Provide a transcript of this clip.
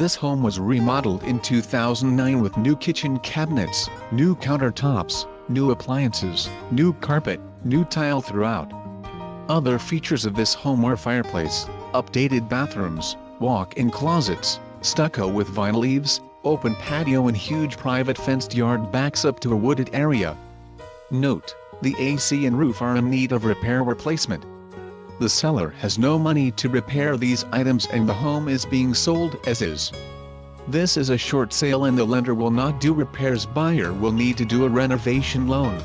This home was remodeled in 2009 with new kitchen cabinets, new countertops, new appliances, new carpet, new tile throughout. Other features of this home are fireplace, updated bathrooms, walk-in closets, stucco with vinyl eaves, open patio and huge private fenced yard backs up to a wooded area. Note: the AC and roof are in need of repair replacement. The seller has no money to repair these items and the home is being sold as is. This is a short sale and the lender will not do repairs. Buyer will need to do a renovation loan.